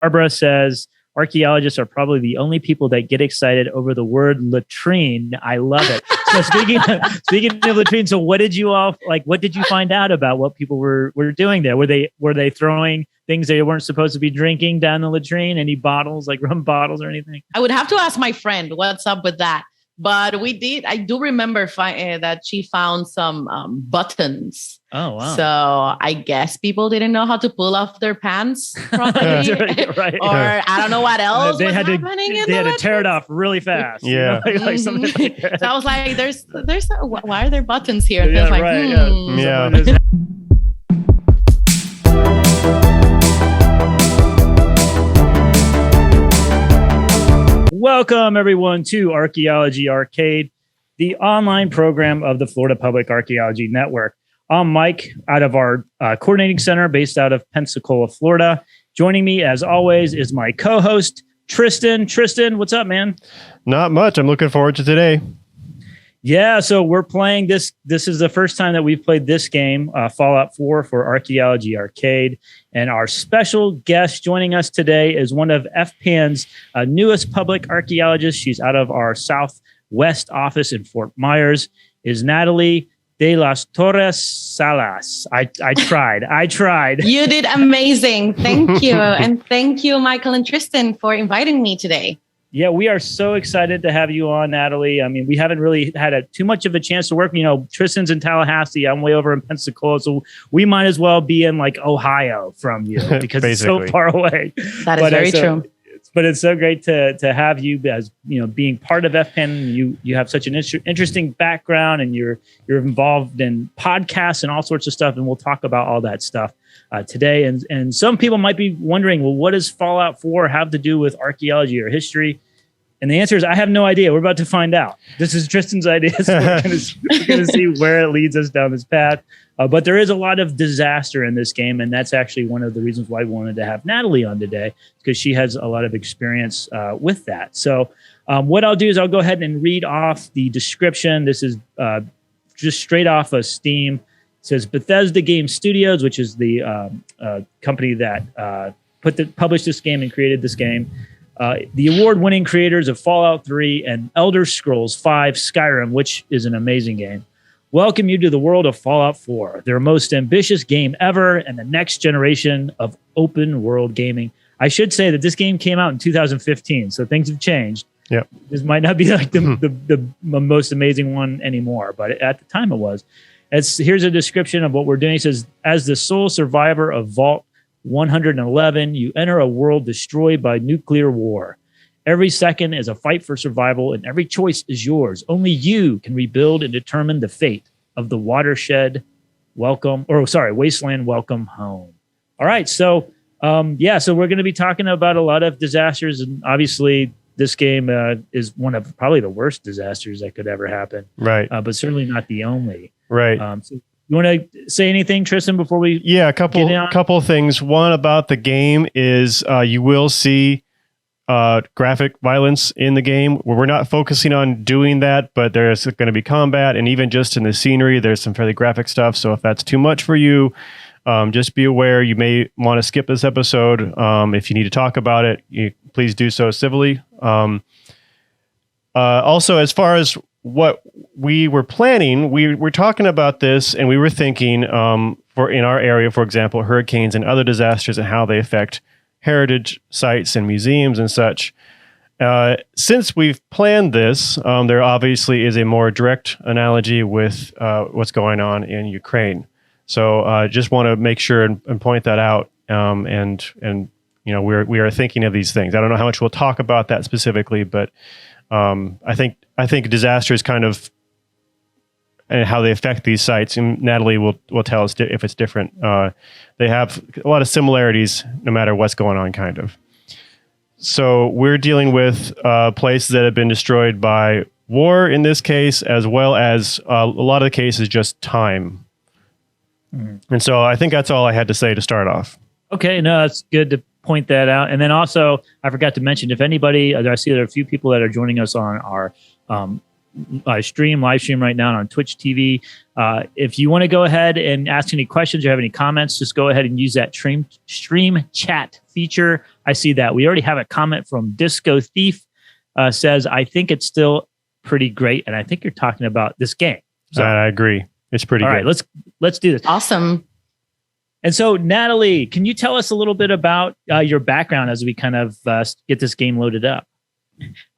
Barbara says, archaeologists are probably the only people that get excited over the word latrine. I love it. So speaking of latrine, so what did you find out about what people were doing there? Were they throwing things they weren't supposed to be drinking down the latrine? Any bottles, like rum bottles or anything? I would have to ask my friend what's up with that. But I do remember that she found some buttons. Oh, wow. So I guess people didn't know how to pull off their pants properly. Right. Or I don't know what else They had to tear it off really fast. Yeah. Like something like that. So I was like, why are there buttons here? And Yeah, I was like, right. Yeah. Welcome, everyone, to Archaeology Arcade, the online program of the Florida Public Archaeology Network. I'm Mike out of our coordinating center based out of Pensacola, Florida. Joining me, as always, is my co-host, Tristan. Tristan, what's up, man? Not much. I'm looking forward to today. Yeah, so we're playing this. This is the first time that we've played this game, Fallout 4 for Archaeology Arcade. And our special guest joining us today is one of FPAN's newest public archaeologists. She's out of our Southwest office in Fort Myers, is Natalie de las Torres Salas. I tried. You did amazing. Thank you. And thank you, Michael and Tristan, for inviting me today. Yeah, we are so excited to have you on, Natalie. I mean, we haven't really had too much of a chance to work. You know, Tristan's in Tallahassee. I'm way over in Pensacola. So we might as well be in like Ohio from you because it's so far away. That is very true. But it's so great to have you as, you know, being part of FPAN. You have such an interesting background, and you're involved in podcasts and all sorts of stuff. And we'll talk about all that stuff today. And some people might be wondering, well, what does Fallout 4 have to do with archaeology or history? And the answer is, I have no idea. We're about to find out. This is Tristan's idea. So we're going to see where it leads us down this path. But there is a lot of disaster in this game. And that's actually one of the reasons why we wanted to have Natalie on today, because she has a lot of experience with that. So what I'll do is I'll go ahead and read off the description. This is just straight off of Steam. It says Bethesda Game Studios, which is the company that published this game and created this game. The award-winning creators of Fallout 3 and Elder Scrolls V Skyrim, which is an amazing game, welcome you to the world of Fallout 4, their most ambitious game ever and the next generation of open-world gaming. I should say that this game came out in 2015, so things have changed. Yep. This might not be like the most amazing one anymore, but at the time it was. Here's a description of what we're doing. It says, as the sole survivor of Vault 111, you enter a world destroyed by nuclear war. Every second is a fight for survival, and every choice is yours. Only you can rebuild and determine the fate of the wasteland. Welcome home. All right, so so we're going to be talking about a lot of disasters, and obviously this game is one of probably the worst disasters that could ever happen. Right, but certainly not the only. Right. So you want to say anything, Tristan, before we? Yeah, a couple things. One about the game is you will see graphic violence in the game. We're not focusing on doing that, but there's going to be combat, and even just in the scenery, there's some fairly graphic stuff. So if that's too much for you, just be aware. You may want to skip this episode. If you need to talk about it, please do so civilly. Also, as far as what we were planning, we were talking about this, and we were thinking for in our area, for example, hurricanes and other disasters and how they affect heritage sites and museums and such. Since we've planned this, there obviously is a more direct analogy with what's going on in Ukraine. So just want to make sure and point that out. And you know, we are thinking of these things. I don't know how much we'll talk about that specifically, but I think disasters kind of and how they affect these sites, and Natalie will tell us if it's different. They have a lot of similarities no matter what's going on, kind of. So we're dealing with places that have been destroyed by war in this case, as well as a lot of the cases just time. Mm-hmm. And so I think that's all I had to say to start off. Okay, no, that's good to point that out. And then also, I forgot to mention, if anybody, I see there are a few people that are joining us on our live stream right now on Twitch TV. If you want to go ahead and ask any questions or have any comments, just go ahead and use that stream chat feature. I see that. We already have a comment from Disco Thief. Says, I think it's still pretty great. And I think you're talking about this game. So I agree. It's pretty good. All right, let's do this. Awesome. And so, Natalie, can you tell us a little bit about your background as we kind of get this game loaded up?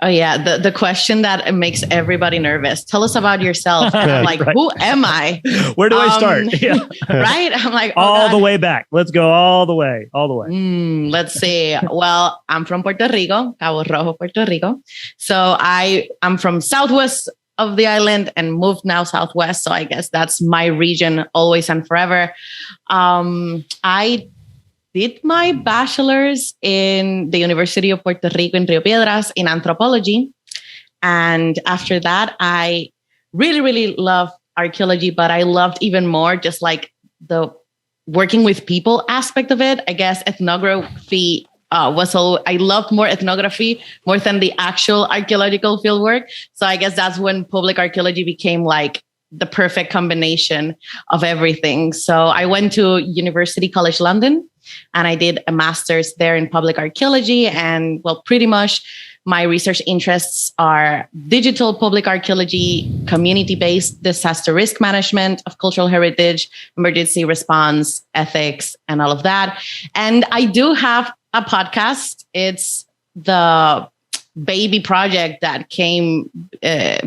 Oh, yeah. The question that makes everybody nervous. Tell us about yourself. And I'm like, Right. Who am I? Where do I start? Yeah. Right? I'm like, all the way back. Let's go all the way. Let's see. Well, I'm from Puerto Rico, Cabo Rojo, Puerto Rico. So I'm from southwest of the island and moved now southwest. So I guess that's my region always and forever. I did my bachelor's in the University of Puerto Rico in Rio Piedras in anthropology. And after that, I really, really loved archaeology, but I loved even more just like the working with people aspect of it. I guess ethnography I loved more ethnography more than the actual archaeological field work. So I guess that's when public archaeology became like the perfect combination of everything. So I went to University College London and I did a master's there in public archaeology. And well, pretty much my research interests are digital public archaeology, community-based disaster risk management of cultural heritage, emergency response, ethics, and all of that. And I do have a podcast. It's the baby project that came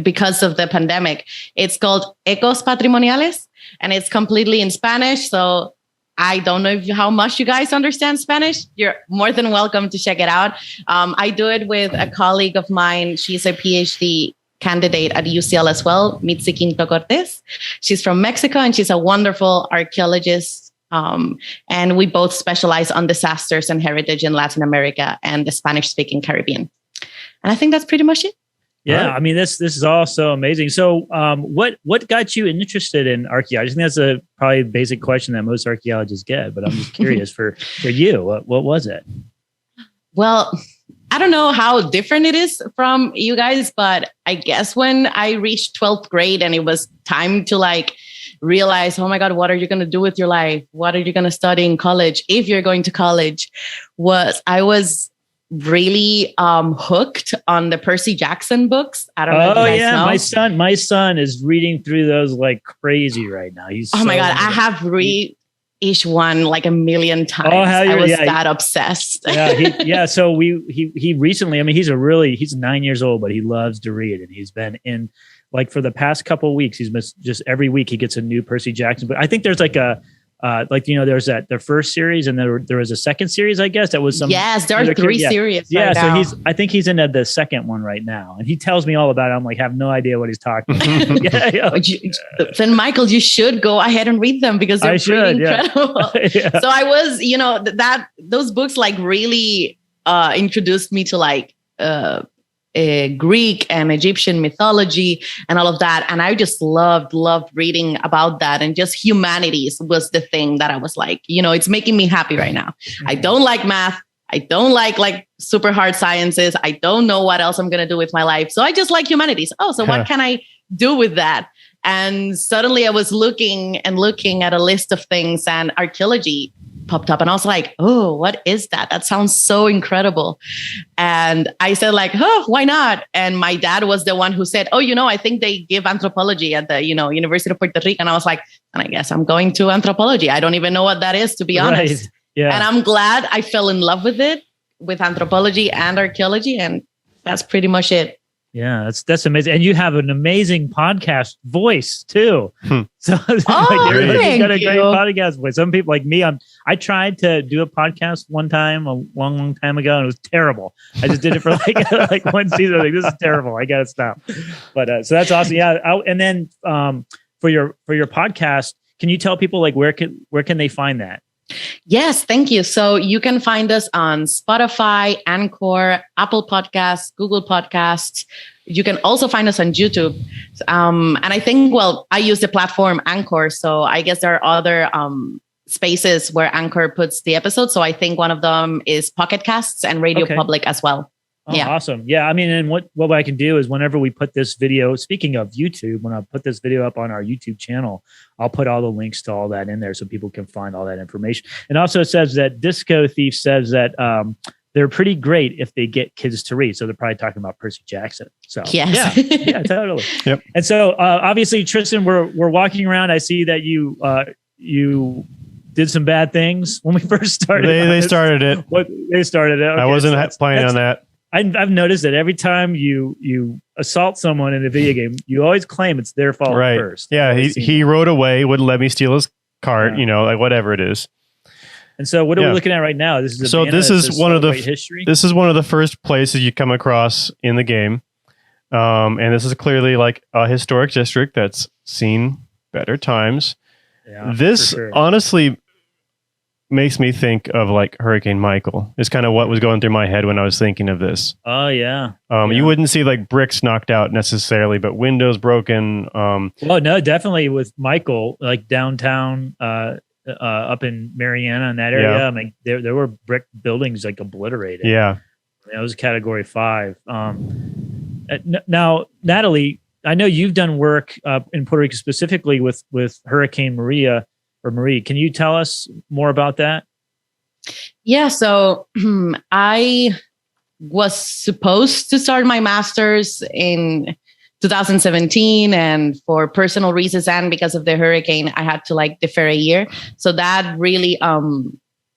because of the pandemic. It's called Ecos Patrimoniales, and it's completely in Spanish. So I don't know how much you guys understand Spanish. You're more than welcome to check it out. I do it with a colleague of mine. She's a PhD candidate at UCL as well, Mitzi Quinto Cortez. She's from Mexico, and she's a wonderful archaeologist. And we both specialize on disasters and heritage in Latin America and the Spanish-speaking Caribbean. And I think that's pretty much it. Yeah, I mean, this is all so amazing. So what got you interested in archaeology? I think that's a probably basic question that most archaeologists get, but I'm just curious for you, what was it? Well, I don't know how different it is from you guys, but I guess when I reached 12th grade and it was time to like realize, oh my God, what are you going to do with your life? What are you going to study in college? If you're going to college, I was really hooked on the Percy Jackson books. I don't know if you guys know. My son is reading through those like crazy right now. My God, I have read each one like a million times. I was that obsessed. So he recently, I mean, he's 9 years old, but he loves to read, and he's been in like for the past couple of weeks, he's been just every week he gets a new Percy Jackson. But I think there's like there's the first series, and there was a second series, I guess. That was some. Yes, there are three series. Yeah, right so now. I think he's into the second one right now, and he tells me all about it. I'm like, have no idea what he's talking about. Then Michael, you should go ahead and read them because they're pretty incredible. Yeah. So I was, those books like really introduced me to like Greek and Egyptian mythology and all of that. And I just loved reading about that. And just humanities was the thing that I was like, it's making me happy right now. I don't like math. I don't like super hard sciences. I don't know what else I'm going to do with my life. So I just like humanities. Oh, so what can I do with that? And suddenly I was looking at a list of things, and archaeology popped up, and I was like, oh, what is that? That sounds so incredible. And I said like, why not? And my dad was the one who said, I think they give anthropology at the, University of Puerto Rico. And I was like, and I guess I'm going to anthropology. I don't even know what that is, to be honest. Right. Yeah. And I'm glad I fell in love with it, with anthropology and archaeology. And that's pretty much it. Yeah, that's amazing. And you have an amazing podcast voice too. So you've got a great podcast voice. Some people like me, I tried to do a podcast one time, a long time ago, and it was terrible. I just did it for like one season. I was like, this is terrible. I gotta stop. But so that's awesome. Yeah. And then for your podcast, can you tell people like where can they find that? Yes, thank you. So you can find us on Spotify, Anchor, Apple Podcasts, Google Podcasts. You can also find us on YouTube. And I think, I use the platform Anchor. So I guess there are other spaces where Anchor puts the episodes. So I think one of them is Pocket Casts and Radio Public as well. Oh, awesome. Yeah. I mean, and what I can do is whenever we put this video, speaking of YouTube, when I put this video up on our YouTube channel, I'll put all the links to all that in there so people can find all that information. And also it says that Disco Thief says that they're pretty great if they get kids to read. So they're probably talking about Percy Jackson. So yes. yeah, totally. Yep. And so obviously, Tristan, we're walking around. I see that you did some bad things when we first started. They started it. They started it. Okay, I wasn't planning on that. I've noticed that every time you assault someone in a video game, you always claim it's their fault first. Yeah, he rode away, wouldn't let me steal his cart, like whatever it is. And so what are we looking at right now? This is one of the history. This is one of the first places you come across in the game. And this is clearly like a historic district that's seen better times. Yeah, this honestly makes me think of like Hurricane Michael. Is kind of what was going through my head when I was thinking of this. Oh yeah. You wouldn't see like bricks knocked out necessarily, but windows broken. Well, no, definitely with Michael, like downtown, up in Mariana in that area. Yeah. I mean, there were brick buildings like obliterated. Yeah. It was Category 5. Now, Natalie, I know you've done work in Puerto Rico specifically with Hurricane Maria. Can you tell us more about that? Yeah, so I was supposed to start my master's in 2017, and for personal reasons and because of the hurricane, I had to like defer a year. So that really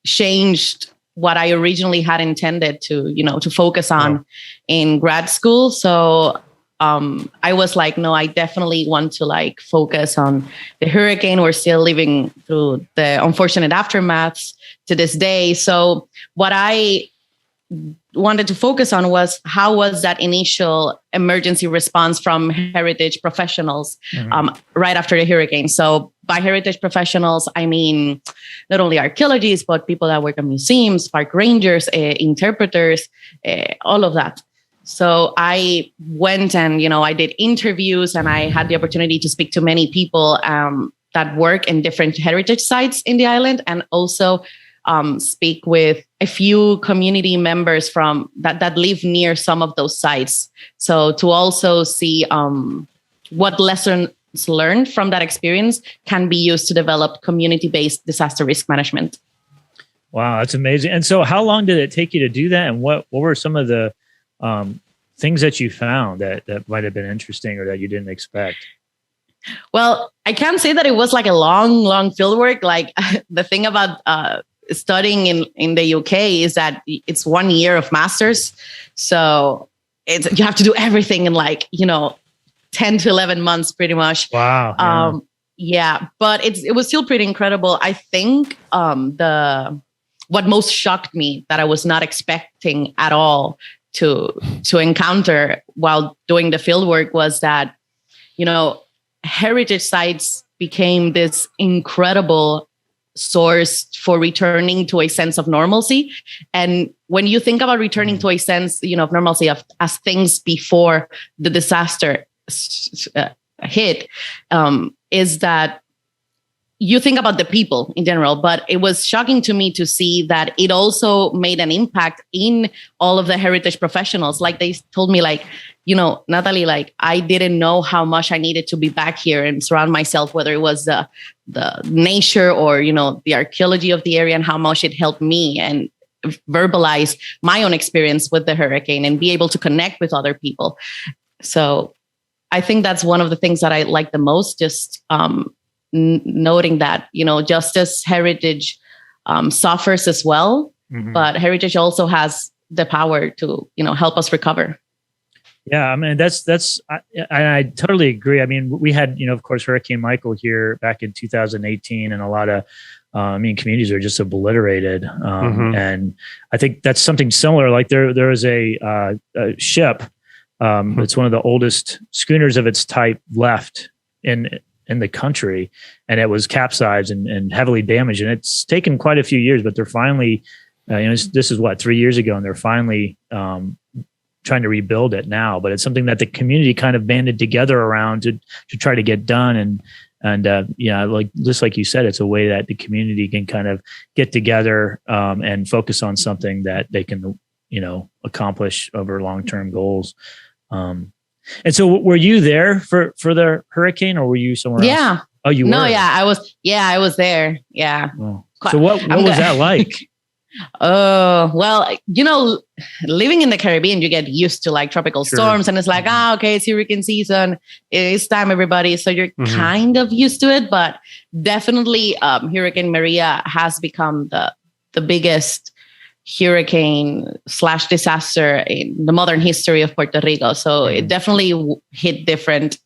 changed what I originally had intended to focus on in grad school. So I was like, no, I definitely want to like focus on the hurricane. We're still living through the unfortunate aftermaths to this day. So what I wanted to focus on was how was that initial emergency response from heritage professionals right after the hurricane. So by heritage professionals, I mean not only archaeologists, but people that work at museums, park rangers, interpreters, all of that. So I went and, I did interviews, and I had the opportunity to speak to many people that work in different heritage sites in the island, and also speak with a few community members from that live near some of those sites. So to also see what lessons learned from that experience can be used to develop community-based disaster risk management. Wow, that's amazing. And so how long did it take you to do that? And what were some of the things that you found that might have been interesting or that you didn't expect? Well, I can't say that it was like a long field work. Like the thing about studying in the UK is that it's 1 year of masters. So you have to do everything in 10 to 11 months pretty much. Wow. Yeah, but it was still pretty incredible. I think what most shocked me that I was not expecting at all to encounter while doing the field work was that, heritage sites became this incredible source for returning to a sense of normalcy. And when you think about returning to a sense, of normalcy as things before the disaster hit, is that you think about the people in general, but it was shocking to me to see that it also made an impact in all of the heritage professionals. Like they told me, Natalie, I didn't know how much I needed to be back here and surround myself, whether it was the nature or, the archaeology of the area, and how much it helped me and verbalize my own experience with the hurricane and be able to connect with other people. So I think that's one of the things that I like the most, just noting that, just as heritage suffers as well, but heritage also has the power to, help us recover. Yeah, I mean, I totally agree. I mean, we had, of course, Hurricane Michael here back in 2018, and a lot of, communities are just obliterated. And I think that's something similar. Like there was a ship. It's one of the oldest schooners of its type left in the country, and it was capsized and heavily damaged. And it's taken quite a few years, but they're finally, this is 3 years ago, and they're finally trying to rebuild it now. But it's something that the community kind of banded together around to try to get done. And just like you said, it's a way that the community can kind of get together and focus on something that they can accomplish over long-term goals. And so were you there for the hurricane, or were you somewhere else? Oh, you were? No, yeah, I was there. Yeah. Oh. So what was that like? Oh, well, living in the Caribbean, you get used to like tropical storms, and it's like, okay, it's hurricane season. It's time, everybody. So you're kind of used to it, but definitely Hurricane Maria has become the biggest hurricane / disaster in the modern history of Puerto Rico. So it definitely hit different.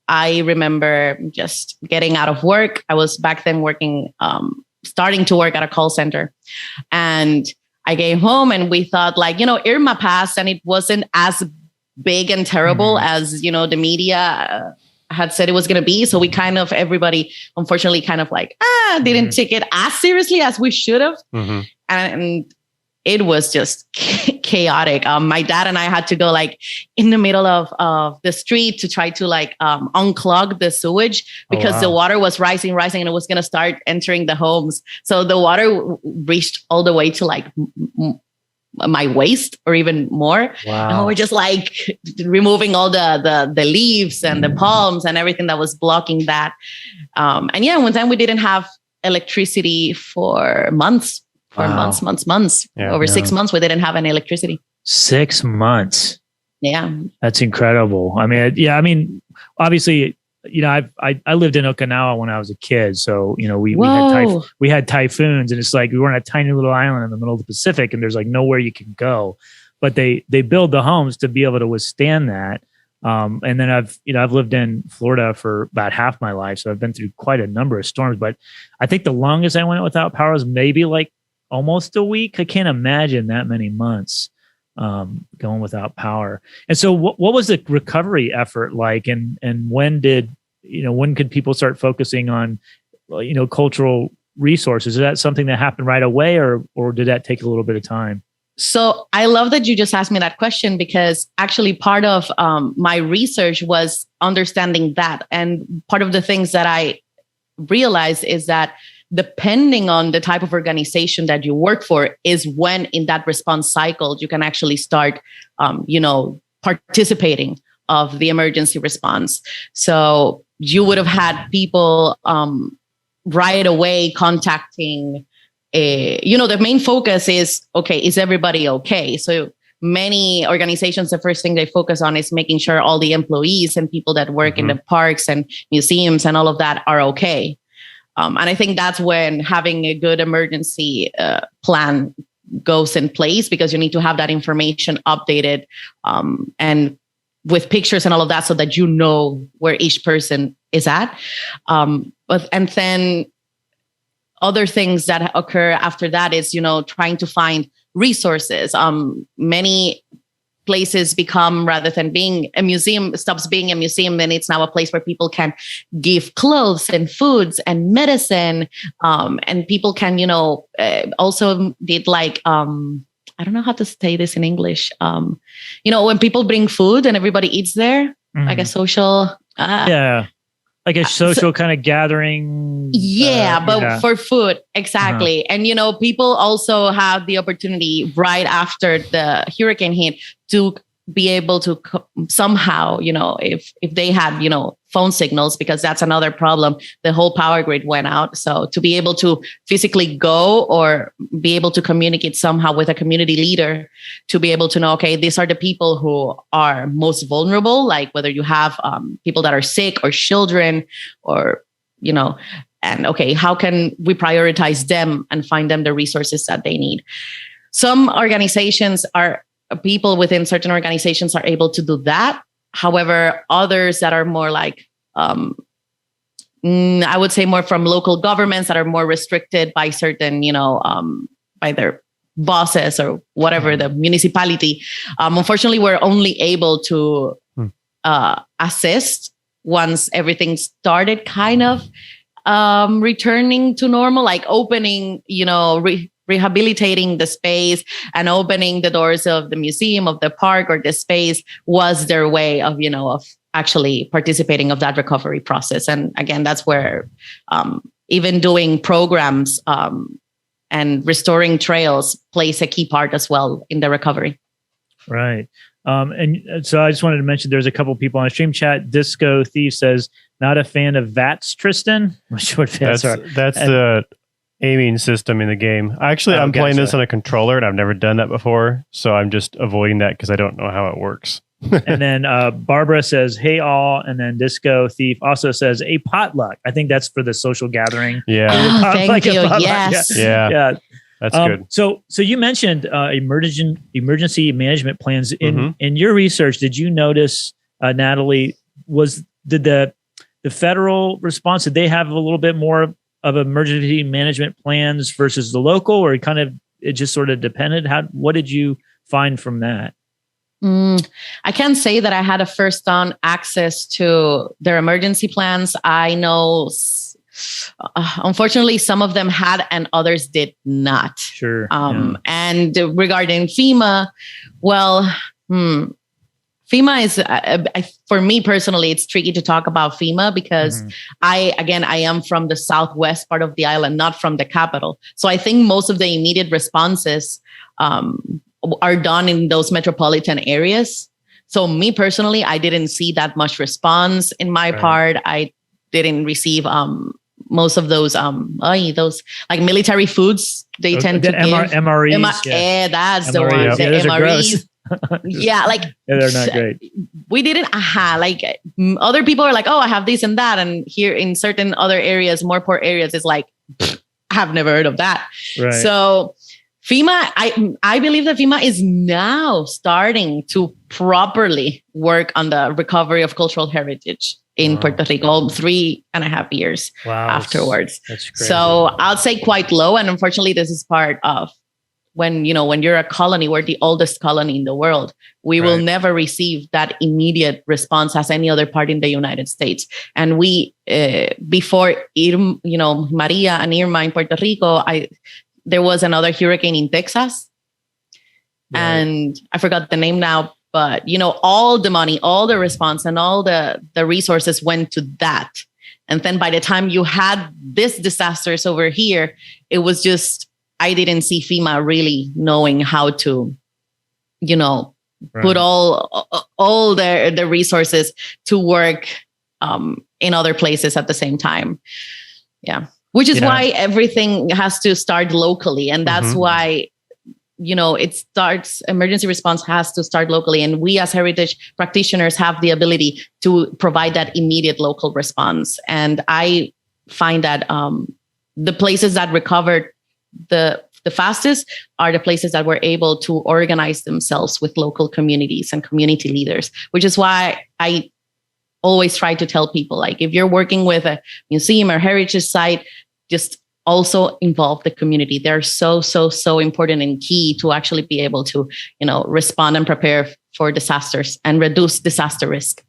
I remember just getting out of work. I was back then working, starting to work at a call center. And I came home and we thought like, Irma passed and it wasn't as big and terrible as, the media had said it was going to be. So we everybody unfortunately didn't take it as seriously as we should have. And it was just chaotic. My dad and I had to go like in the middle of the street to try to unclog the sewage because the water was rising and it was going to start entering the homes. So the water reached all the way to like my waist or even more. And we're just like removing all the leaves and the palms and everything that was blocking that. And yeah, one time we didn't have electricity for months. Months. Over 6 months, we didn't have any electricity. 6 months. Yeah. That's incredible. I mean, obviously, I lived in Okinawa when I was a kid. So, we had typhoons, and it's like we were on a tiny little island in the middle of the Pacific, and there's like nowhere you can go. But they build the homes to be able to withstand that. And then I've lived in Florida for about half my life. So I've been through quite a number of storms, but I think the longest I went without power was maybe like almost a week. I can't imagine that many months going without power. And so what was the recovery effort like? And when could people start focusing on, cultural resources? Is that something that happened right away or did that take a little bit of time? So I love that you just asked me that question, because actually part of my research was understanding that. And part of the things that I realized is that depending on the type of organization that you work for is when in that response cycle, you can actually start, participating of the emergency response. So you would have had people right away contacting, the main focus is, okay, is everybody okay? So many organizations, the first thing they focus on is making sure all the employees and people that work in the parks and museums and all of that are okay. And I think that's when having a good emergency plan goes in place, because you need to have that information updated and with pictures and all of that, so that you know where each person is at. And then other things that occur after that is, trying to find resources. Many places become, rather than being a museum, stops being a museum, and it's now a place where people can give clothes and foods and medicine. And people can, also did like, I don't know how to say this in English. When people bring food and everybody eats there, like a social... like a social kind of gathering. For food. Exactly. And, people also have the opportunity right after the hurricane hit to be able to somehow, if they had, phone signals, because that's another problem. The whole power grid went out. So to be able to physically go or be able to communicate somehow with a community leader to be able to know, okay, these are the people who are most vulnerable, like whether you have people that are sick or children or, and okay, how can we prioritize them and find them the resources that they need? Some organizations people within certain organizations are able to do that. However, others that are more like, I would say more from local governments that are more restricted by certain, by their bosses or whatever, the municipality. Unfortunately, we're only able to assist once everything started kind of returning to normal, like opening, rehabilitating the space and opening the doors of the museum, of the park or the space was their way of, of actually participating of that recovery process. And again, that's where even doing programs and restoring trails plays a key part as well in the recovery. Right. And so I just wanted to mention there's a couple people on the stream chat. Disco Thief says, not a fan of VATS, Tristan. Which what VATS are. That's the aiming system in the game. Actually, I'm playing this on a controller and I've never done that before. So I'm just avoiding that because I don't know how it works. And then Barbara says, hey all. And then Disco Thief also says, a potluck. I think that's for the social gathering. Yeah. Oh, thank you. Yes. Yeah. That's good. So you mentioned emergency management plans in your research. Did you notice, Natalie, did the federal response, did they have a little bit more of emergency management plans versus the local, or it just sort of depended? What did you find from that? I can't say that I had a first-on access to their emergency plans. I know, unfortunately, some of them had and others did not. Sure. And regarding FEMA, well, FEMA is, for me personally, it's tricky to talk about FEMA because I am from the southwest part of the island, not from the capital. So I think most of the immediate responses are done in those metropolitan areas. So me personally, I didn't see that much response in my part. I didn't receive most of those like military foods. They tend to give MREs. That's MREs. the one. Yeah, The MREs. They're not great. We didn't. Other people are like, oh, I have this and that, and here in certain other areas, more poor areas, it's like, I have never heard of that. Right. So FEMA, I believe that FEMA is now starting to properly work on the recovery of cultural heritage in Puerto Rico 3.5 years afterwards. That's crazy. So I'll say quite low. And unfortunately, this is part of when you're a colony, we're the oldest colony in the world. We will never receive that immediate response as any other part in the United States. And we, before Maria and Irma in Puerto Rico, there was another hurricane in Texas, and I forgot the name now, but all the money, all the response and all the resources went to that. And then by the time you had this disasters over here, it was just, I didn't see FEMA really knowing how to, put all the resources to work in other places at the same time. Yeah. Which is why everything has to start locally. And that's why, emergency response has to start locally. And we as heritage practitioners have the ability to provide that immediate local response. And I find that the places that recovered the fastest are the places that were able to organize themselves with local communities and community leaders, which is why I always try to tell people, like, if you're working with a museum or heritage site, just also involve the community. They're so important and key to actually be able to, respond and prepare for disasters and reduce disaster risk.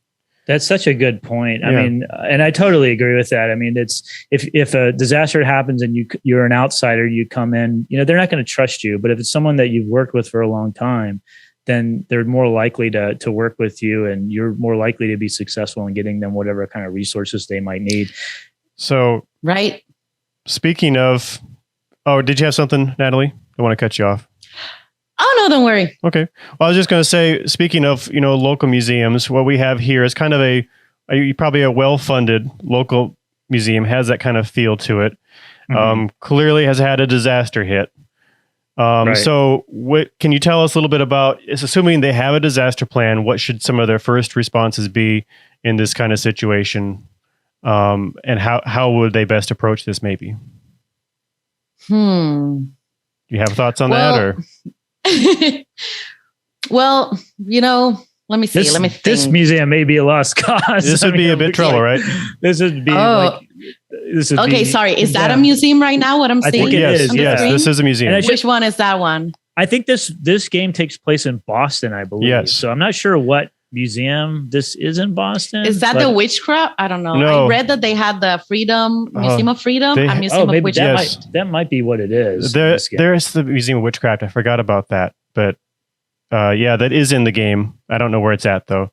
That's such a good point. I mean, and I totally agree with that. I mean, it's if a disaster happens and you're an outsider, you come in, they're not going to trust you. But if it's someone that you've worked with for a long time, then they're more likely to work with you, and you're more likely to be successful in getting them whatever kind of resources they might need. So, right. Speaking of, did you have something, Natalie? I want to cut you off. Oh, no, don't worry. Okay. Well, I was just going to say, speaking of, local museums, what we have here is kind of probably a well-funded local museum, has that kind of feel to it. Clearly has had a disaster hit. So what can you tell us a little bit about, assuming they have a disaster plan, what should some of their first responses be in this kind of situation? And how would they best approach this maybe? Do you have thoughts on that, or? Well, let me see. Let me think. This museum may be a lost cause. This would be a bit trouble, right? This would be okay. Sorry. Is that a museum right now? What I'm saying? I think it is. Yes, this is a museum. Which one is that one? I think this game takes place in Boston, I believe. Yes. So I'm not sure what museum this is in Boston. Is that the witchcraft? I don't know. No. I read that they had the Museum of Freedom, and Museum of Witchcraft. That might be what it is. There's the Museum of Witchcraft. I forgot about that, but that is in the game. I don't know where it's at though.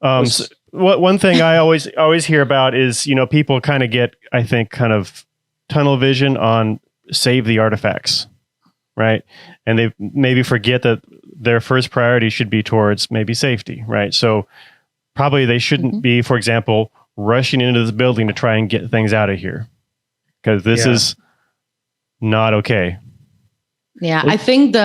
One thing I always hear about is people kind of get, I think, kind of tunnel vision on save the artifacts, right? And they maybe forget that their first priority should be towards maybe safety, right? So probably they shouldn't be, for example, rushing into this building to try and get things out of here, because this is not okay. Yeah, I think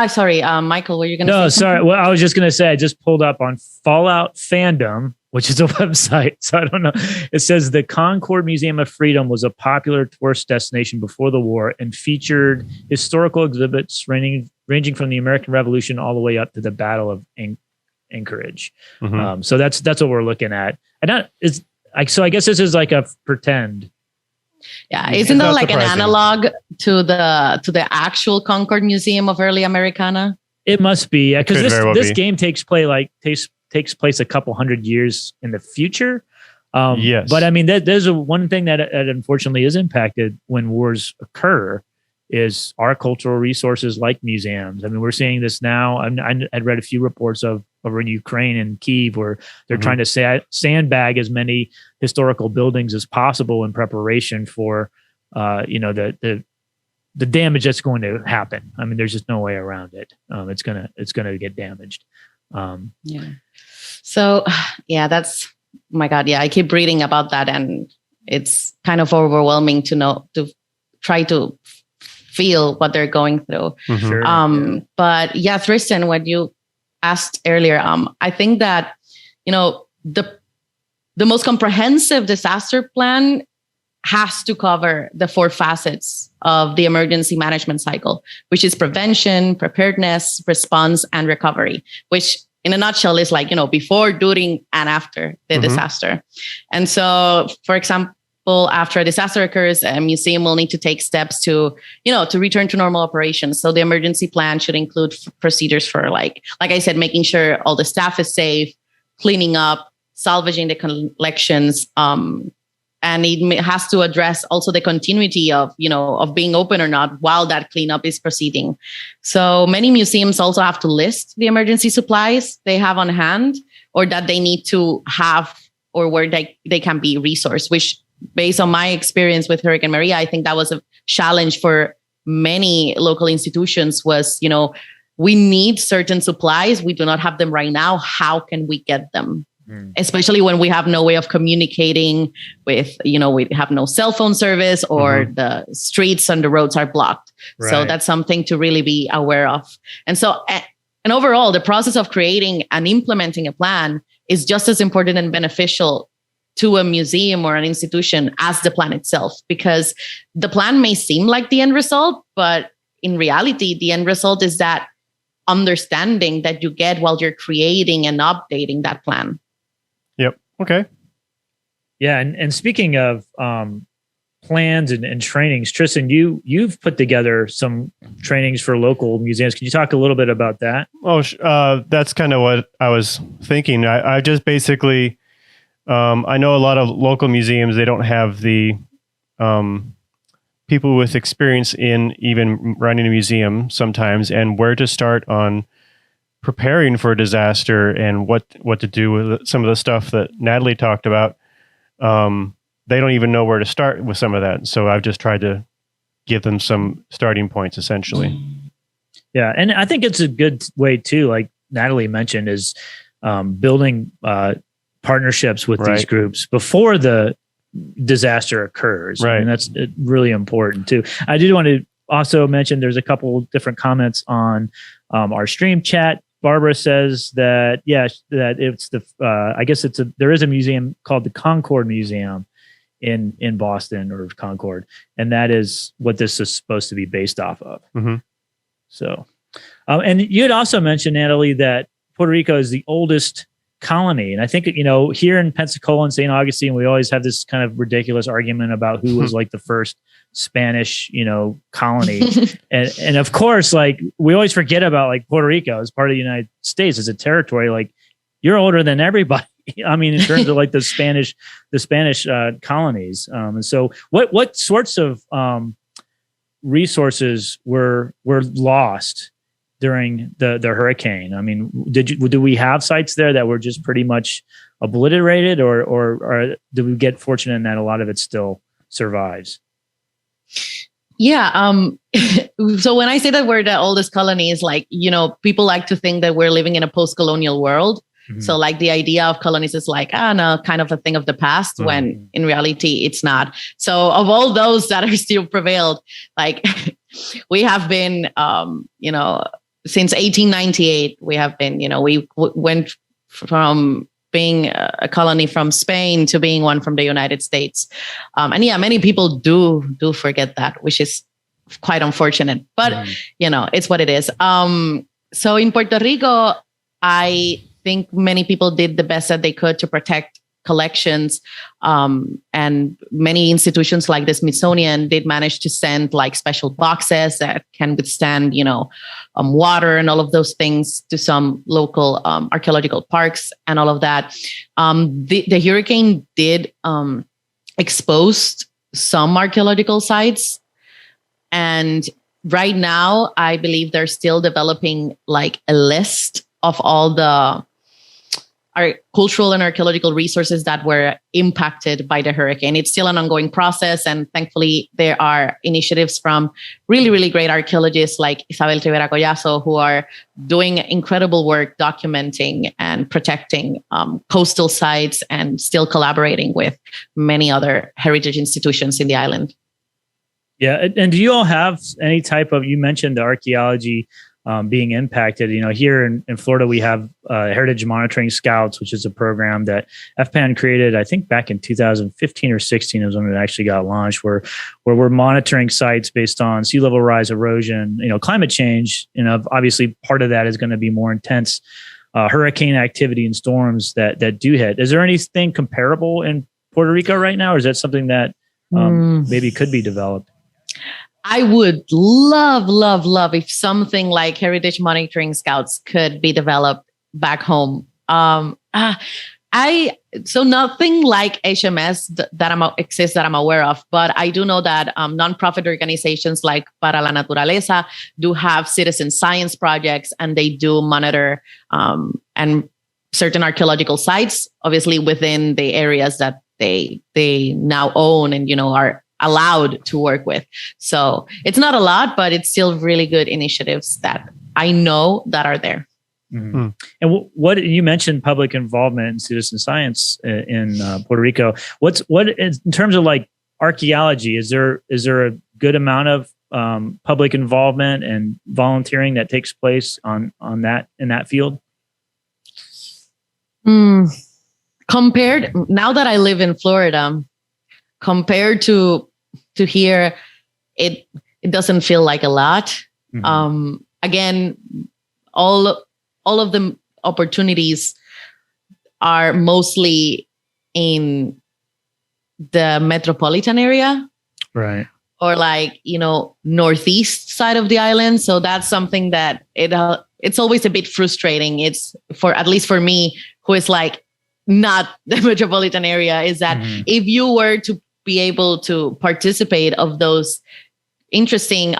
sorry, Michael, were you going to say No, sorry. something? Well, I was just going to say, I just pulled up on Fallout Fandom, which is a website. So I don't know. It says the Concord Museum of Freedom was a popular tourist destination before the war and featured historical exhibits ranging from the American Revolution all the way up to the Battle of Anchorage. So that's what we're looking at. And so I guess this is like a pretend. Yeah, isn't that like surprising. An analog to the actual Concord Museum of Early Americana? It must be, because this game takes place a couple hundred years in the future. Yes, but I mean, there's one thing that unfortunately is impacted when wars occur is our cultural resources like museums. I mean, we're seeing this now. I'd read a few reports over in Ukraine and Kyiv where they're trying to sandbag as many historical buildings as possible in preparation for, the damage that's going to happen. I mean, there's just no way around it. It's gonna get damaged. So that's, oh my God. Yeah. I keep reading about that, and it's kind of overwhelming to try to feel what they're going through. Sure. But yeah, Tristan, what you asked earlier, I think that, the most comprehensive disaster plan has to cover the 4 facets of the emergency management cycle, which is prevention, preparedness, response, and recovery, which in a nutshell is like, before, during, and after the disaster. And so, for example, after a disaster occurs, a museum will need to take steps to return to normal operations. So the emergency plan should include procedures for like I said, making sure all the staff is safe, cleaning up, salvaging the collections, and it has to address also the continuity of being open or not while that cleanup is proceeding. So many museums also have to list the emergency supplies they have on hand or that they need to have, or where they can be resourced, which, based on my experience with Hurricane Maria, I think that was a challenge for many local institutions was, we need certain supplies. We do not have them right now. How can we get them? Especially when we have no way of communicating with, we have no cell phone service or the streets and the roads are blocked. Right. So that's something to really be aware of. And so, and overall, the process of creating and implementing a plan is just as important and beneficial to a museum or an institution as the plan itself, because the plan may seem like the end result, but in reality, the end result is that understanding that you get while you're creating and updating that plan. Yep. Okay. Yeah. And speaking of plans and trainings, Tristan, you've put together some trainings for local museums. Can you talk a little bit about that? Oh, that's kind of what I was thinking. I just basically... I know a lot of local museums, they don't have the people with experience in even running a museum sometimes, and where to start on preparing for a disaster and what to do with some of the stuff that Natalie talked about. They don't even know where to start with some of that. So I've just tried to give them some starting points, essentially. Yeah. And I think it's a good way too, like Natalie mentioned, is building partnerships with these groups before the disaster occurs. Right. And that's really important too. I did want to also mention there's a couple different comments on our stream chat. Barbara says that, that it's there is a museum called the Concord Museum in Boston, or Concord. And that is what this is supposed to be based off of. So, and you had also mentioned, Natalie, that Puerto Rico is the oldest colony. And I think, here in Pensacola and St. Augustine, we always have this kind of ridiculous argument about who was like the first Spanish, colony. and of course, like we always forget about like Puerto Rico as part of the United States as a territory. Like you're older than everybody. I mean, in terms of like the Spanish colonies. And so what sorts of resources were lost during the hurricane? I mean, do we have sites there that were just pretty much obliterated, or did we get fortunate in that a lot of it still survives? Yeah. So when I say that we're the oldest colony, is like, people like to think that we're living in a post-colonial world. Mm-hmm. So like the idea of colonies is like, no, kind of a thing of the past, mm-hmm. when in reality it's not. So of all those that are still prevailed, like we have been, since 1898, we have been, we went from being a colony from Spain to being one from the United States. And yeah, many people do forget that, which is quite unfortunate, but it's what it is. So in Puerto Rico, I think many people did the best that they could to protect collections. And many institutions like the Smithsonian did manage to send like special boxes that can withstand, water and all of those things to some local archaeological parks and all of that. The hurricane did expose some archaeological sites. And right now, I believe they're still developing like a list of all the cultural and archaeological resources that were impacted by the hurricane. It's still an ongoing process. And thankfully, there are initiatives from really, really great archaeologists like Isabel Rivera Collazo, who are doing incredible work documenting and protecting coastal sites and still collaborating with many other heritage institutions in the island. Yeah. And do you all have any type of, you mentioned the archaeology being impacted. Here in Florida, we have Heritage Monitoring Scouts, which is a program that FPAN created, I think back in 2015 or 16 is when it actually got launched, where we're monitoring sites based on sea level rise, erosion, climate change. Obviously part of that is going to be more intense hurricane activity and storms that do hit. Is there anything comparable in Puerto Rico right now, or is that something that maybe could be developed? I would love if something like Heritage Monitoring Scouts could be developed back home. So nothing like HMS that exists that I'm aware of, but I do know that nonprofit organizations like Para la Naturaleza do have citizen science projects, and they do monitor and certain archaeological sites, obviously within the areas that they now own and are allowed to work with. So it's not a lot, but it's still really good initiatives that I know that are there. Mm-hmm. And what you mentioned public involvement in citizen science in Puerto Rico. What in terms of like archaeology, is there a good amount of public involvement and volunteering that takes place on that in that field? Compared, now that I live in Florida, compared to here, it doesn't feel like a lot. Mm-hmm. Again, all of the opportunities are mostly in the metropolitan area, right? Or like northeast side of the island. So that's something that it's always a bit frustrating. It's at least for me, who is like not the metropolitan area, is that if you were to be able to participate of those interesting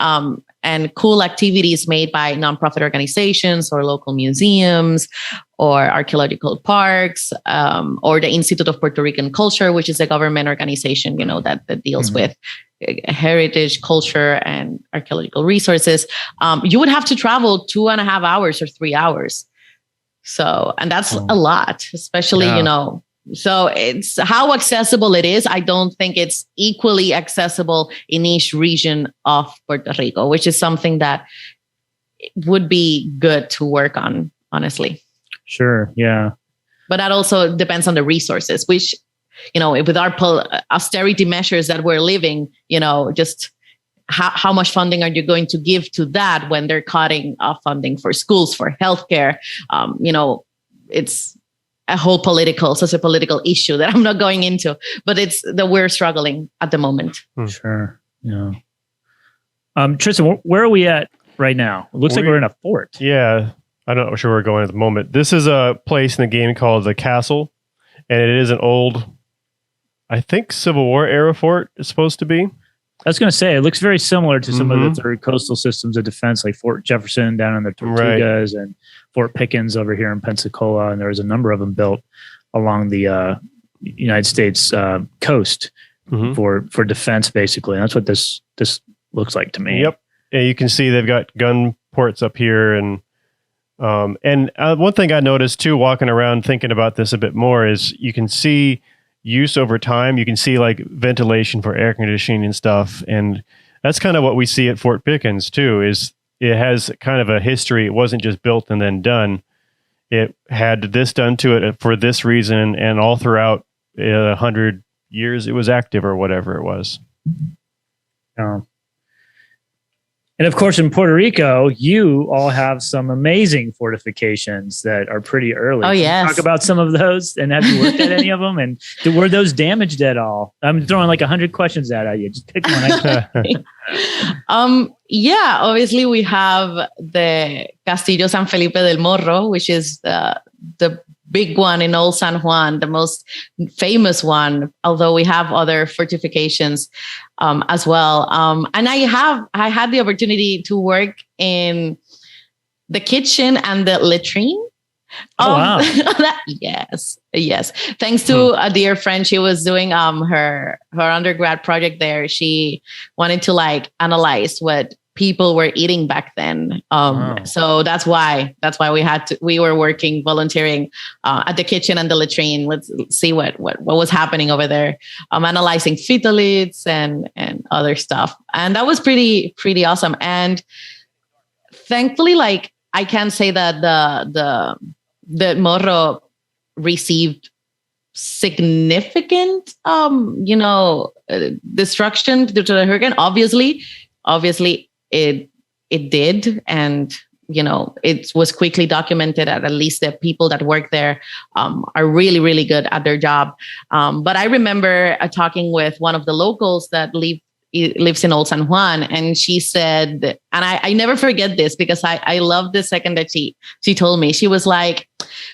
and cool activities made by nonprofit organizations or local museums or archaeological parks, or the Institute of Puerto Rican Culture, which is a government organization, that deals with heritage, culture, and archaeological resources, you would have to travel 2.5 hours or 3 hours. So, and that's a lot, especially, so it's how accessible it is. I don't think it's equally accessible in each region of Puerto Rico, which is something that would be good to work on, honestly. Sure. Yeah. But that also depends on the resources, which, with our austerity measures that we're living, just how much funding are you going to give to that when they're cutting funding for schools, for healthcare? It's a whole sociopolitical issue that I'm not going into, but it's that we're struggling at the moment. Sure. Yeah. Tristan, where are we at right now? It looks like we're in a fort. Yeah. I'm not sure where we're going at the moment. This is a place in the game called the Castle, and it is an old, I think, Civil War era fort. It's supposed to be. I was going to say, it looks very similar to some of the third coastal systems of defense, like Fort Jefferson down in the Tortugas and Fort Pickens over here in Pensacola. And there was a number of them built along the United States coast for defense, basically. And that's what this looks like to me. Yep. Yeah, you can see they've got gun ports up here, and one thing I noticed too, walking around thinking about this a bit more, is you can see use over time. You can see like ventilation for air conditioning and stuff, and that's kind of what we see at Fort Pickens too. Is it has kind of a history. It wasn't just built and then done. It had this done to it for this reason, and all throughout 100 years it was active or whatever it was. And of course, in Puerto Rico, you all have some amazing fortifications that are pretty early. Oh, yes. Talk about some of those, and have you worked at any of them? And were those damaged at all? I'm throwing like 100 questions at you. Just pick one. Yeah, obviously we have the Castillo San Felipe del Morro, which is the big one in Old San Juan, the most famous one, although we have other fortifications as well. And I had the opportunity to work in the kitchen and the latrine. Oh, wow. Yes. Thanks to a dear friend, she was doing her undergrad project there. She wanted to like analyze what people were eating back then. So that's why we were working, volunteering at the kitchen and the latrine. Let's see what was happening over there. Analyzing fetolids and other stuff. And that was pretty awesome. And thankfully, like, I can say that the Morro received significant, destruction due to the hurricane. Obviously it did. And, it was quickly documented. At least the people that work there are really, really good at their job. But I remember talking with one of the locals that lives in Old San Juan, and she said, and I never forget this because I love the second that she told me. She was like,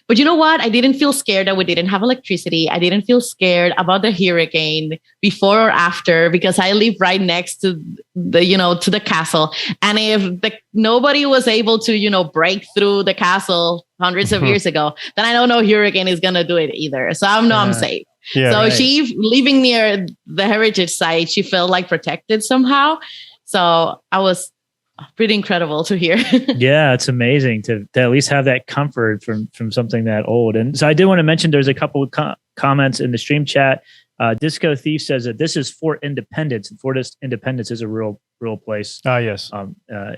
but you know what? I didn't feel scared that we didn't have electricity. I didn't feel scared about the hurricane before or after, because I live right next to the castle. And if nobody was able to, break through the castle hundreds of years ago, then I don't know hurricane is going to do it either. So I'm safe. Yeah, so right. She, living near the heritage site, she felt like protected somehow. So I was pretty incredible to hear. Yeah, it's amazing to at least have that comfort from something that old. And so I did want to mention there's a couple of comments in the stream chat. Disco Thief says that this is Fort Independence. And Fort Independence is a real place. Yes.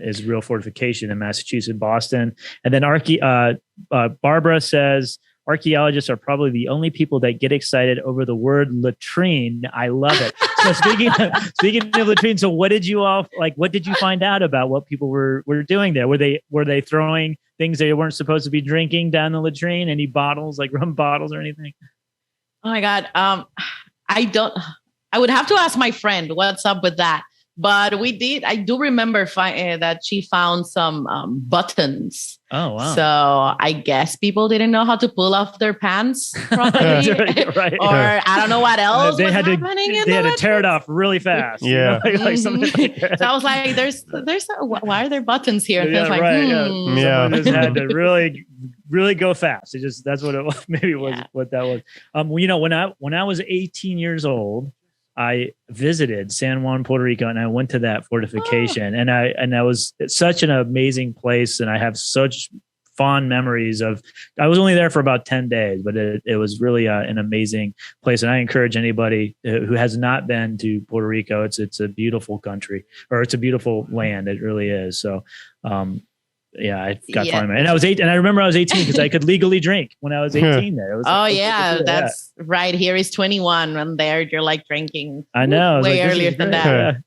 Is a real fortification in Massachusetts, Boston. And then Barbara says, archaeologists are probably the only people that get excited over the word latrine. I love it. So speaking of latrine, so what did you all like? What did you find out about what people were doing there? Were they throwing things they weren't supposed to be drinking down the latrine? Any bottles, like rum bottles or anything? Oh my God. I would have to ask my friend what's up with that. But I do remember that she found some buttons. Oh, wow. So I guess people didn't know how to pull off their pants properly. Right. Or I don't know what else they had to tear it off really fast. Yeah. Like something like that. So I was like, why are there buttons here? Yeah, like, right. Yeah. Someone just had to really go fast. That's what it was. Maybe was what that was. When I was 18 years old, I visited San Juan, Puerto Rico, and I went to that fortification, and I was such an amazing place, and I have such fond memories of. I was only there for about 10 days, but it was really an amazing place, and I encourage anybody who has not been to Puerto Rico. It's a beautiful country, or it's a beautiful land. It really is. So. I got fine. And I was 8, and I remember I was 18 because I could legally drink when I was 18 there. That's right. Here is 21, and there you're like drinking. I know. Way earlier than that.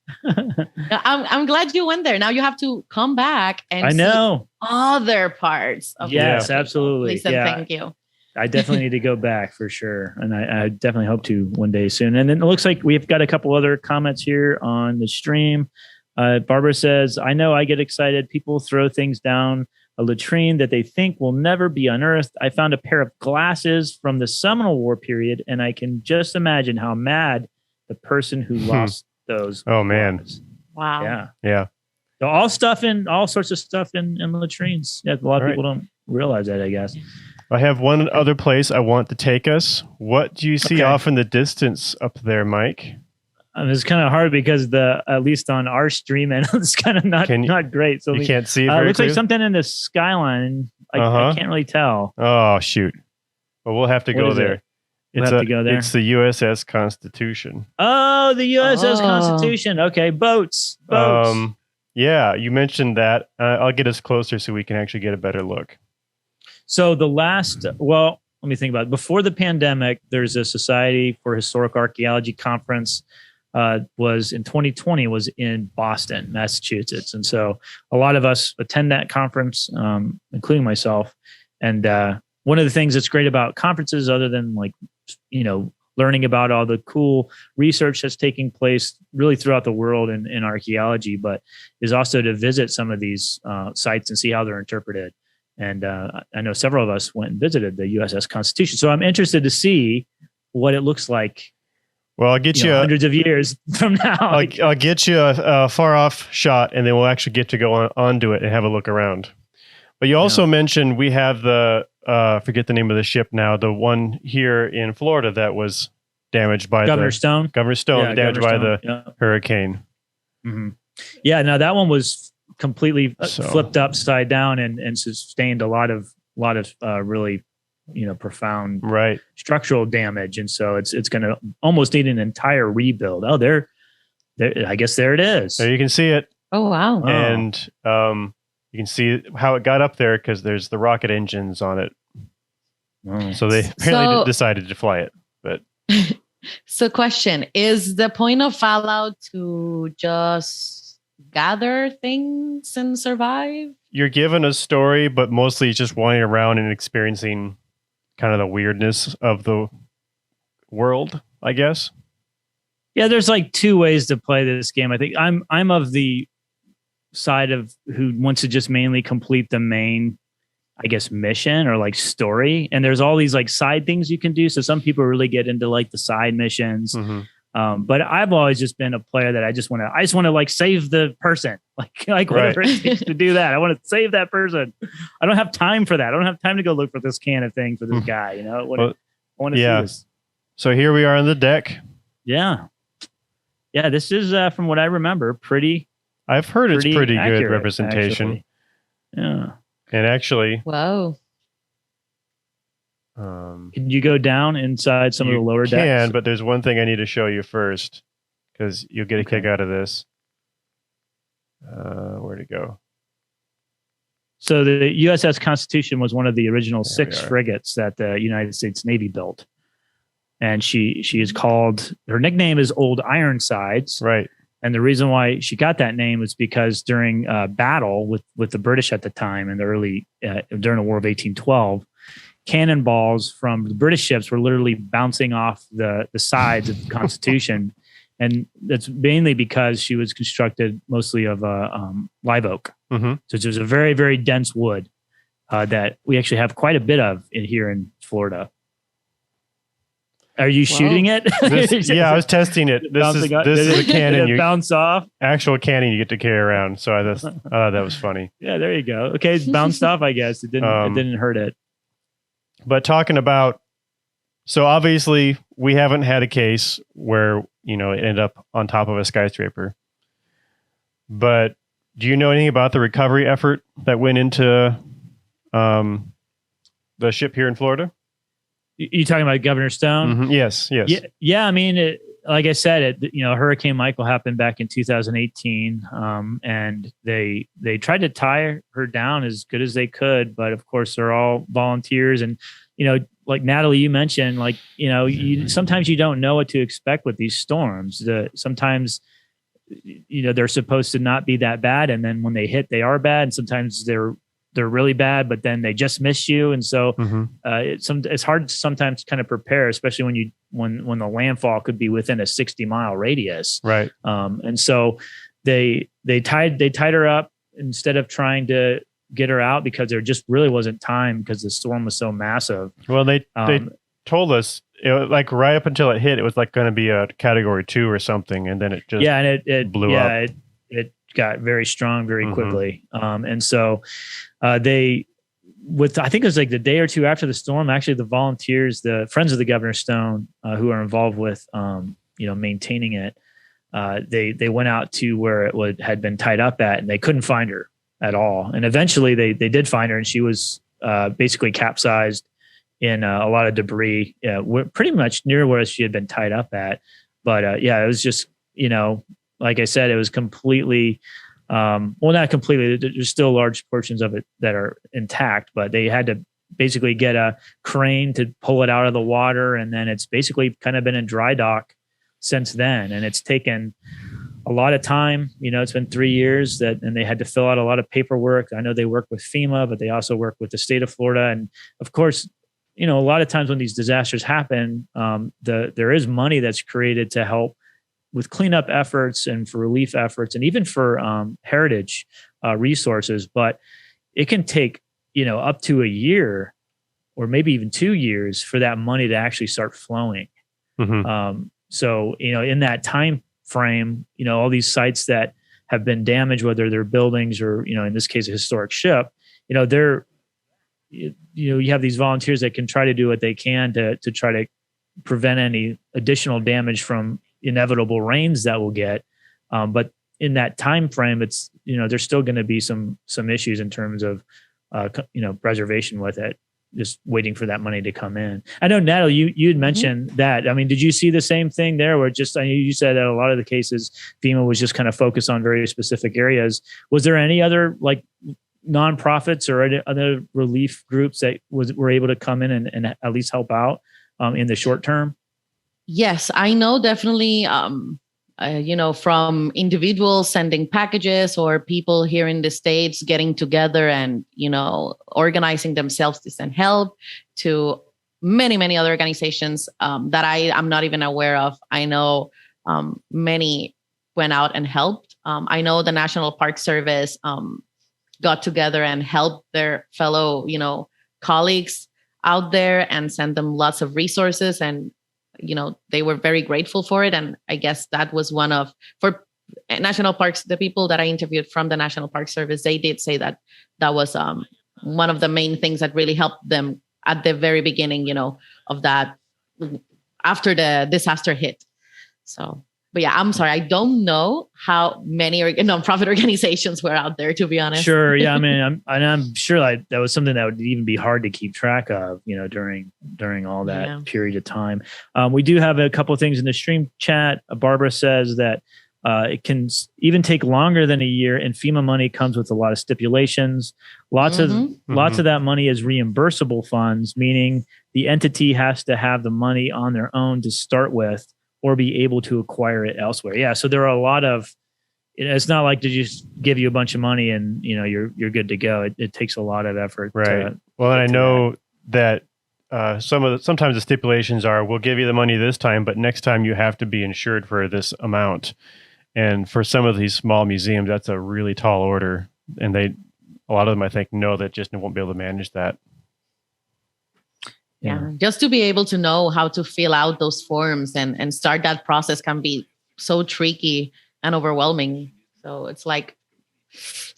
I'm glad you went there. Now you have to come back and see other parts of Yes, absolutely. Lisa, thank you. I definitely need to go back for sure. And I definitely hope to one day soon. And then it looks like we've got a couple other comments here on the stream. Barbara says, I know I get excited. People throw things down a latrine that they think will never be unearthed. I found a pair of glasses from the Seminole War period, and I can just imagine how mad the person who lost those. Oh, man. Was. Wow. Yeah. So all sorts of stuff in latrines. Yeah, a lot of people don't realize that, I guess. I have one other place I want to take us. What do you see off in the distance up there, Mike? It's kind of hard because at least on our stream and it's kind of not great. So you can't see it. It looks like something in the skyline. I can't really tell. Oh shoot! Well, we'll have to go there. We'll have to go there. It's the USS Constitution. Oh, the USS Constitution. Okay, boats. Yeah, you mentioned that. I'll get us closer so we can actually get a better look. So let me think about it. Before the pandemic, there's a Society for Historic Archaeology conference. Was in 2020 was in Boston, Massachusetts, and so a lot of us attend that conference, including myself. And one of the things that's great about conferences, other than learning about all the cool research that's taking place really throughout the world in archaeology, but is also to visit some of these sites and see how they're interpreted. And I know several of us went and visited the USS Constitution, so I'm interested to see what it looks like. Well, I'll get you hundreds of years from now. I'll get you a far off shot, and then we'll actually get to go onto it and have a look around. But you also mentioned we have the forget the name of the ship now, the one here in Florida that was damaged by Governor Stone, damaged by the hurricane. Mm-hmm. Yeah, no, that one was completely flipped upside down and sustained a lot of really profound structural damage, and so it's going to almost need an entire rebuild. Oh, there, I guess there it is. There you can see it. Oh wow! And you can see how it got up there because there's the rocket engines on it. Oh. So they apparently decided to fly it. But so, question: is the point of Fallout to just gather things and survive? You're given a story, but mostly just wandering around and experiencing kind of the weirdness of the world, I guess. Yeah, there's like two ways to play this game. I think I'm of the side of who wants to just mainly complete the main, I guess, mission or like story. And there's all these like side things you can do. So some people really get into like the side missions. Mm-hmm. But I've always just been a player that I just want to like save the person, like whatever it takes to do that. I want to save that person. I don't have time for that. I don't have time to go look for this can of thing for this guy. I want to see this. So here we are on the deck. Yeah. This is from what I remember, pretty. I've heard it's pretty accurate, good representation. Actually. Yeah. And actually, whoa. Can you go down inside some of the lower decks? But there's one thing I need to show you first because you'll get a kick out of this. Where'd it go? So the USS Constitution was one of the original 6 frigates that the United States Navy built. And she is called, her nickname is Old Ironsides. Right. And the reason why she got that name was because during battle with the British at the time in the early, during the War of 1812, cannonballs from the British ships were literally bouncing off the sides of the Constitution. And that's mainly because she was constructed mostly of live oak. Mm-hmm. So it was a very, very dense wood that we actually have quite a bit of here in Florida. Are you shooting it? I was testing it. This is a cannon. You bounce off. Actual cannon you get to carry around. So I thought that was funny. Yeah, there you go. Okay, it's bounced off. I guess it didn't hurt it. But talking about, so obviously we haven't had a case where it ended up on top of a skyscraper. But do you know anything about the recovery effort that went into the ship here in Florida? You talking about Governor Stone? Mm-hmm. Yes. Yeah. I mean, like I said, Hurricane Michael happened back in 2018, and they tried to tie her down as good as they could, but of course they're all volunteers, and like Natalie, you mentioned, sometimes you don't know what to expect with these storms. Sometimes they're supposed to not be that bad, and then when they hit, they are bad, and sometimes they're really bad, but then they just miss you. And so it's hard to sometimes kind of prepare, especially when the landfall could be within a 60-mile radius. Right. And so they tied her up instead of trying to get her out because there just really wasn't time because the storm was so massive. Well, they told us like right up until it hit, it was like going to be a category 2 or something. And then it just it blew up. It got very strong very quickly. And so I think it was like the day or two after the storm, actually the volunteers, the friends of the Governor Stone, who are involved with, maintaining it, they went out to where had been tied up at, and they couldn't find her at all. And eventually they did find her, and she was basically capsized in a lot of debris, pretty much near where she had been tied up at. But it was just, like I said, it was completely, not completely. There's still large portions of it that are intact, but they had to basically get a crane to pull it out of the water. And then it's basically kind of been in dry dock since then. And it's taken a lot of time. It's been 3 years and they had to fill out a lot of paperwork. I know they work with FEMA, but they also work with the state of Florida. And of course, a lot of times when these disasters happen, there is money that's created to help with cleanup efforts and for relief efforts and even for heritage resources. But it can take, up to a year or maybe even 2 years for that money to actually start flowing. Mm-hmm. So, in that time frame, all these sites that have been damaged, whether they're buildings or, in this case, a historic ship, you have these volunteers that can try to do what they can to try to prevent any additional damage from inevitable rains that we'll get. But in that time frame, it's, there's still going to be some issues in terms of, preservation with it, just waiting for that money to come in. I know, Natalie, you had mentioned that. I mean, did you see the same thing there where you said that a lot of the cases FEMA was just kind of focused on very specific areas. Was there any other nonprofits or any other relief groups that were able to come in and at least help out in the short term? Yes, I know definitely, from individuals sending packages or people here in the States getting together and, organizing themselves to send help, to many, many other organizations that I'm not even aware of. I know many went out and helped. I know the National Park Service got together and helped their fellow, colleagues out there and sent them lots of resources, and they were very grateful for it. And I guess that was for national parks, the people that I interviewed from the National Park Service, they did say that was one of the main things that really helped them at the very beginning, of that, after the disaster hit. So, but yeah, I'm sorry, I don't know how many nonprofit organizations were out there, to be honest. Sure, yeah, I mean, I'm sure that was something that would even be hard to keep track of, during all that period of time. We do have a couple of things in the stream chat. Barbara says that it can even take longer than a year, and FEMA money comes with a lot of stipulations. Lots of that money is reimbursable funds, meaning the entity has to have the money on their own to start with, or be able to acquire it elsewhere. Yeah, so there are a lot of. It's not like they just give you a bunch of money and you're good to go. It takes a lot of effort. Right. Well, and I know that sometimes the stipulations are, we'll give you the money this time, but next time you have to be insured for this amount. And for some of these small museums, that's a really tall order, and a lot of them, I think, know that just won't be able to manage that. Yeah, just to be able to know how to fill out those forms and start that process can be so tricky and overwhelming. So it's like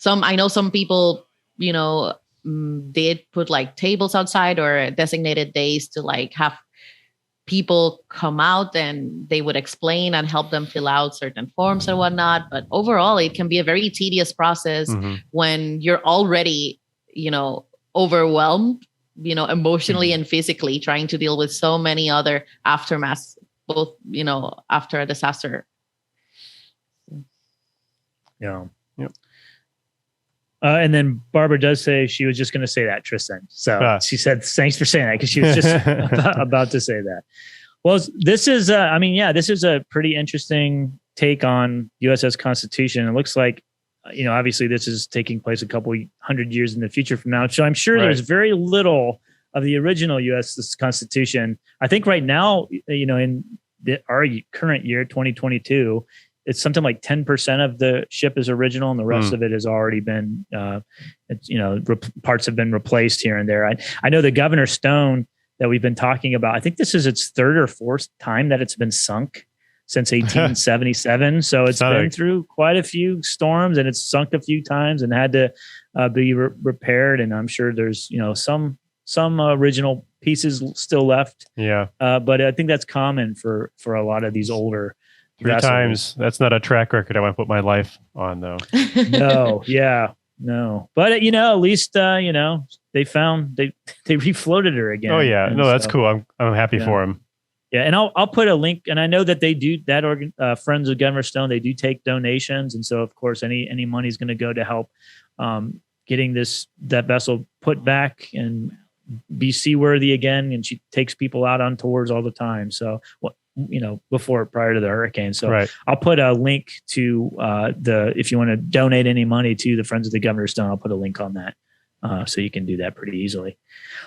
I know some people, did put tables outside or designated days to have people come out and they would explain and help them fill out certain forms and whatnot. But overall, it can be a very tedious process when you're already, overwhelmed, emotionally and physically, trying to deal with so many other aftermaths, both, after a disaster. Yeah. Yep. And then Barbara does say she was just going to say that, Tristan. So she said, thanks for saying that, because she was just about to say that. Well, this is, this is a pretty interesting take on USS Constitution. It looks like, obviously this is taking place a couple hundred years in the future from now. So I'm sure there's very little of the original USS Constitution. I think right now, in our current year, 2022, it's something like 10% of the ship is original, and the rest of it has already been, parts have been replaced here and there. I know the Governor Stone that we've been talking about, I think this is its third or fourth time that it's been sunk since 1877. So it's been through quite a few storms, and it's sunk a few times and had to be repaired. And I'm sure there's, some original pieces still left. Yeah. But I think that's common for a lot of these older 3 times. That's not a track record I want to put my life on, though. No, yeah, no. But at least they refloated her again. Oh yeah, no, that's cool. I'm happy for him. Yeah, and I'll put a link, and I know that they do that. Friends of Governor Stone, they do take donations, and so of course any money is going to go to help getting that vessel put back and be seaworthy again. And she takes people out on tours all the time. So prior to the hurricane. So right. I'll put a link to if you want to donate any money to the Friends of the Governor Stone, I'll put a link on that. So you can do that pretty easily.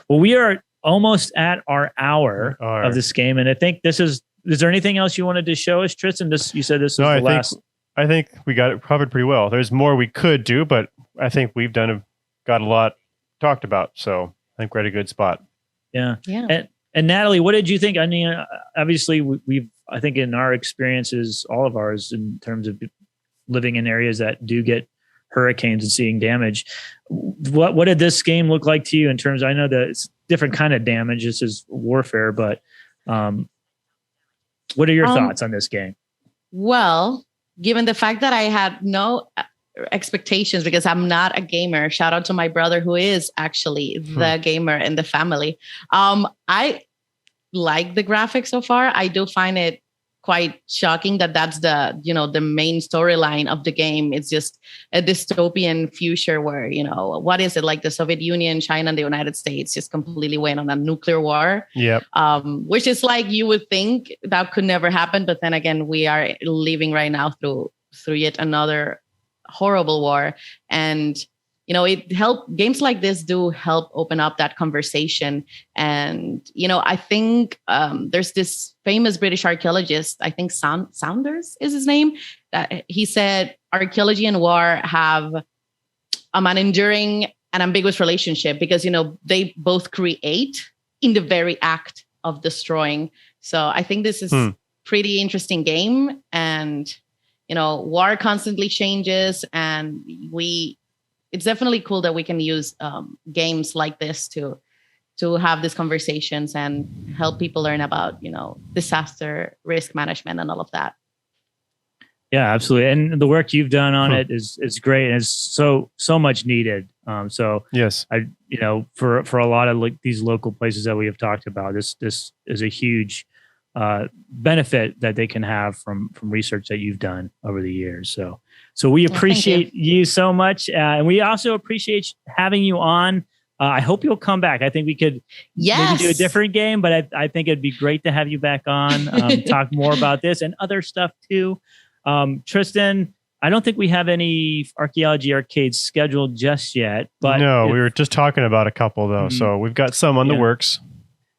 Well, we are almost at our hour of this game. And I think is there anything else you wanted to show us, Tristan? You said this was the last. I think we got it covered pretty well. There's more we could do, but I think we've got a lot talked about. So I think we're at a good spot. Yeah. Yeah. And Natalie, what did you think? I mean, obviously I think in our experiences, all of ours in terms of living in areas that do get hurricanes and seeing damage, what did this game look like to you in terms I know that it's different kind of damage. This is warfare, but what are your thoughts on this game? Well, given the fact that I had no expectations because I'm not a gamer, shout out to my brother who is actually the gamer in the family. I like the graphics so far. I do find it quite shocking that's the main storyline of the game. It's just a dystopian future where, what is it, like the Soviet Union, China, and the United States just completely went on a nuclear war. Yep. Which is like, you would think that could never happen. But then again, we are living right now through yet another horrible war. And games like this do help open up that conversation. And, I think there's this famous British archaeologist, I think Saunders is his name, that he said archaeology and war have an enduring and ambiguous relationship because, they both create in the very act of destroying. So I think this is pretty interesting game. And, war constantly changes, and it's definitely cool that we can use games like this to have these conversations and help people learn about, disaster risk management and all of that. Yeah, absolutely. And the work you've done on it is great. And it's so much needed. So yes, for a lot of these local places that we have talked about, this is a huge benefit that they can have from research that you've done over the years. So we appreciate you so much. And we also appreciate having you on. I hope you'll come back. I think we could maybe do a different game, but I think it'd be great to have you back on, talk more about this and other stuff too. Tristan, I don't think we have any Archaeology Arcades scheduled just yet. But no, we were just talking about a couple though. So we've got some on the works.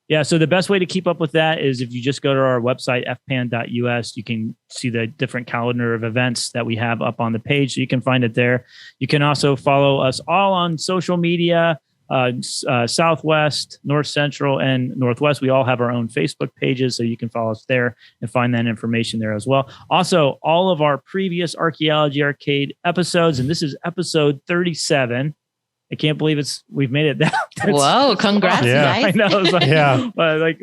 Yeah, so the best way to keep up with that is if you just go to our website, fpan.us, you can see the different calendar of events that we have up on the page. So you can find it there. You can also follow us all on social media, Southwest, North Central, and Northwest. We all have our own Facebook pages, so you can follow us there and find that information there as well. Also, all of our previous Archaeology Arcade episodes, and this is episode 37. I can't believe we've made it that. Whoa! Congrats, guys! I know. But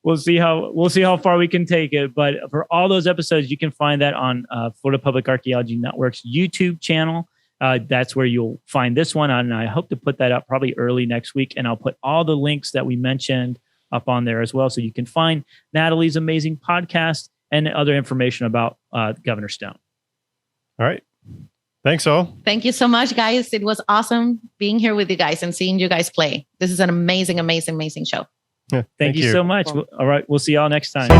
we'll see how far we can take it. But for all those episodes, you can find that on Florida Public Archaeology Network's YouTube channel. That's where you'll find this one, and I hope to put that up probably early next week. And I'll put all the links that we mentioned up on there as well, so you can find Natalie's amazing podcast and other information about Governor Stone. All right. Thanks, all. Thank you so much, guys. It was awesome being here with you guys and seeing you guys play. This is an amazing, amazing, amazing show. Yeah, thank you so much. Cool. All right. We'll see y'all next time.